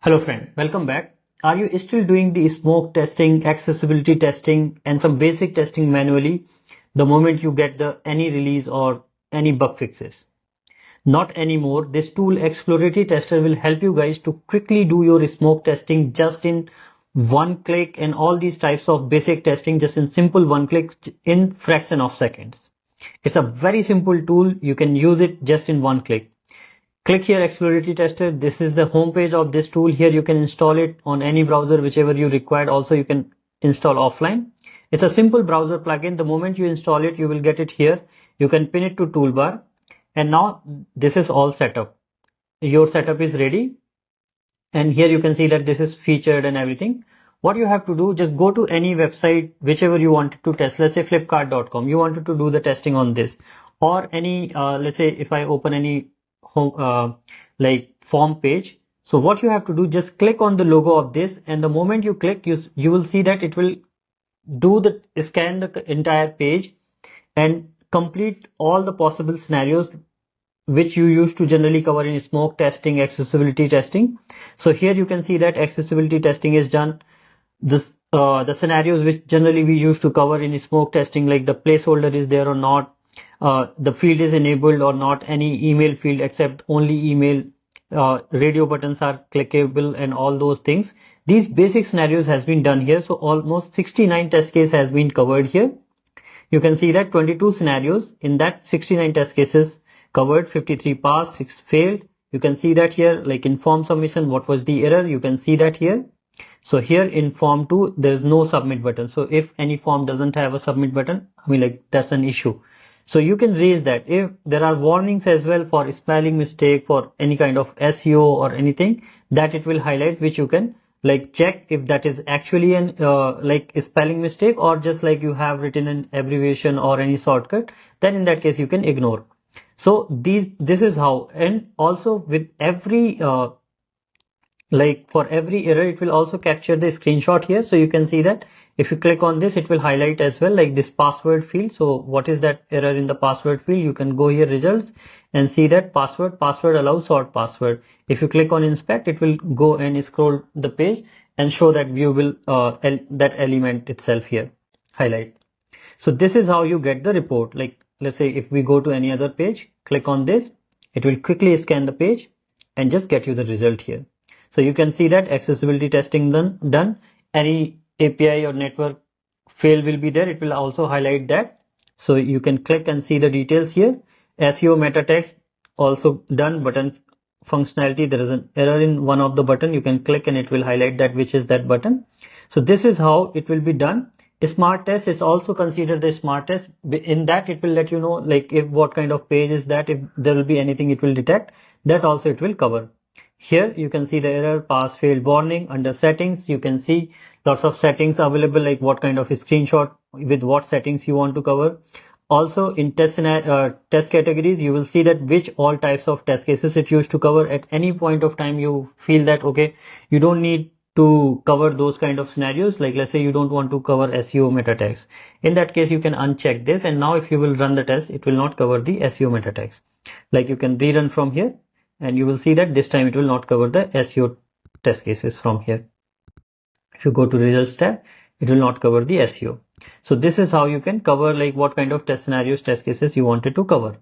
Hello friend, welcome back. Are you still doing the smoke testing, accessibility testing and some basic testing manually the moment you get the any release or any bug fixes? Not anymore. This tool Exploratory Tester will help you guys to quickly do your smoke testing just in one click and all these types of basic testing just in simple one click in fraction of seconds. It's a very simple tool. You can use it just in one click. Click here Exploratory Tester. This is the home page of this tool. Here you can install it on any browser whichever you require. Also you can install offline. It's a simple browser plugin. The moment you install it, you will get it here. You can pin it to toolbar. And now this is all set up. Your setup is ready. And here you can see that this is featured and everything. What you have to do, just go to any website, whichever you wanted to test. Let's say flipkart.com. You wanted to do the testing on this, or any, let's say if I open any home, like form page. So what you have to do, just click on the logo of this, and the moment you click, you will see that it will do the scan the entire page and complete all the possible scenarios which you used to generally cover in smoke testing, accessibility testing. So here you can see that accessibility testing is done. This the scenarios which generally we used to cover in smoke testing, like the placeholder is there or not, the field is enabled or not, any email field except only email, radio buttons are clickable and all those things. These basic scenarios has been done here. So almost 69 test case has been covered here. You can see that 22 scenarios in that 69 test cases covered, 53 passed, 6 failed. You can see that here, like in form submission, what was the error? You can see that here. So here in form 2, there's no submit button. So if any form doesn't have a submit button, I mean, like, that's an issue. So you can raise that. If there are warnings as well for spelling mistake, for any kind of SEO or anything, that it will highlight, which you can like check if that is actually an like a spelling mistake, or just like you have written an abbreviation or any shortcut, then in that case you can ignore. So this is how. And also with every like for every error, it will also capture the screenshot here. So you can see that if you click on this, it will highlight as well, like this password field. So what is that error in the password field? You can go here results and see that password allows sort password. If you click on inspect, it will go and scroll the page and show that viewable that element itself here highlight. So this is how you get the report. Like, let's say if we go to any other page, click on this, it will quickly scan the page and just get you the result here. So you can see that accessibility testing done. Any API or network fail will be there. It will also highlight that. So you can click and see the details here. SEO meta text also done. Button functionality, there is an error in one of the button. You can click and it will highlight that which is that button. So this is how it will be done. Smart test is also considered the smart test. In that it will let you know, like, if what kind of page is that, if there will be anything it will detect, that also it will cover. Here you can see the error, pass, failed, warning. Under settings, you can see lots of settings available, like what kind of screenshot with what settings you want to cover. Also in test categories, you will see that which all types of test cases it used to cover. At any point of time you feel that, okay, you don't need to cover those kind of scenarios, like let's say you don't want to cover SEO meta text. In that case, you can uncheck this, and now if you will run the test, it will not cover the SEO meta text. Like, you can rerun from here, and you will see that this time it will not cover the SEO test cases from here. If you go to results tab, it will not cover the SEO. So this is how you can cover, like, what kind of test scenarios, test cases you wanted to cover.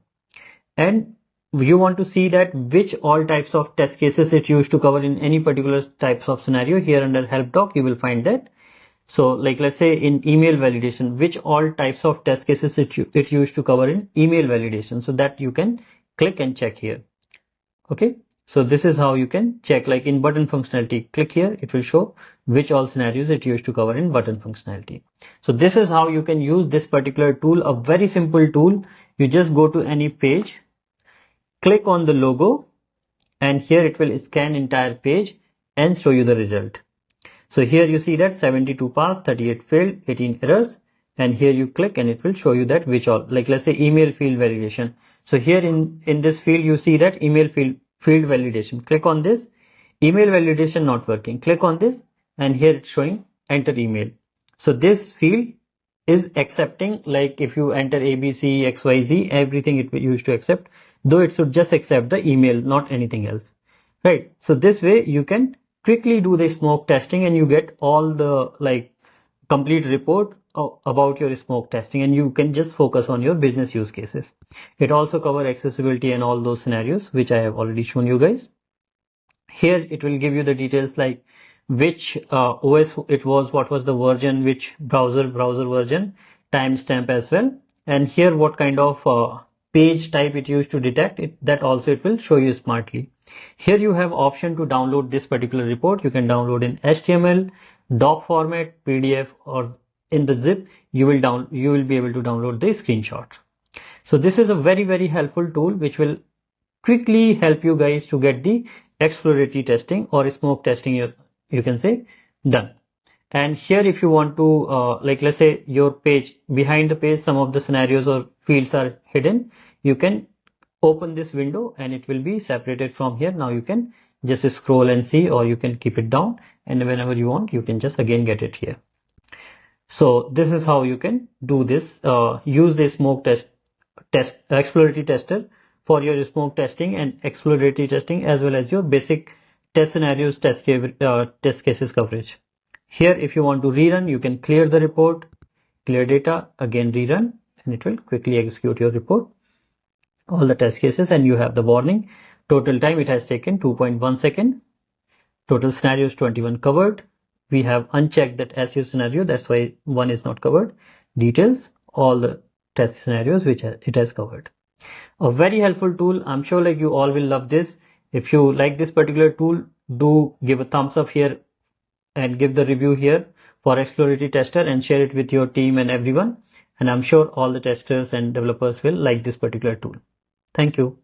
And you want to see that which all types of test cases it used to cover in any particular types of scenario. Here under help doc, you will find that. So like, let's say in email validation, which all types of test cases it used to cover in email validation. So that you can click and check here. Okay, so this is how you can check, like in button functionality. Click here, it will show which all scenarios it used to cover in button functionality. So this is how you can use this particular tool, a very simple tool. You just go to any page, click on the logo, and here it will scan entire page and show you the result. So here you see that 72 passed, 38 failed, 18 errors, and here you click and it will show you that which all, like let's say email field validation. So here in this field you see that email field validation. Click on this, email validation not working. Click on this, and here it's showing enter email. So this field is accepting, like if you enter ABC, XYZ, everything it used to accept, though it should just accept the email, not anything else, right? So this way you can quickly do the smoke testing and you get all the complete report about your smoke testing, and you can just focus on your business use cases. It also covers accessibility and all those scenarios which I have already shown you guys. Here it will give you the details like which OS it was, what was the version, which browser version, timestamp as well, and here what kind of page type it used to detect it, that also it will show you smartly. Here you have option to download this particular report. You can download in HTML, doc format, PDF, or in the zip. You will be able to download the screenshot. So this is a very helpful tool which will quickly help you guys to get the exploratory testing or smoke testing, you can say, done. And here if you want to let's say your page, behind the page some of the scenarios or fields are hidden, you can open this window and it will be separated from here. Now you can just scroll and see, or you can keep it down, and whenever you want you can just again get it here. So this is how you can do this, use the smoke test exploratory tester for your smoke testing and exploratory testing, as well as your basic test scenarios, test cases coverage. Here if you want to rerun, you can clear the report, clear data, again rerun, and it will quickly execute your report, all the test cases, and you have the warning. Total time it has taken 2.1 seconds. Total scenarios 21 covered. We have unchecked that SEO scenario, that's why one is not covered. Details, all the test scenarios which it has covered. A very helpful tool. I'm sure like you all will love this. If you like this particular tool, do give a thumbs up here and give the review here for Exploratory Tester and share it with your team and everyone. And I'm sure all the testers and developers will like this particular tool. Thank you.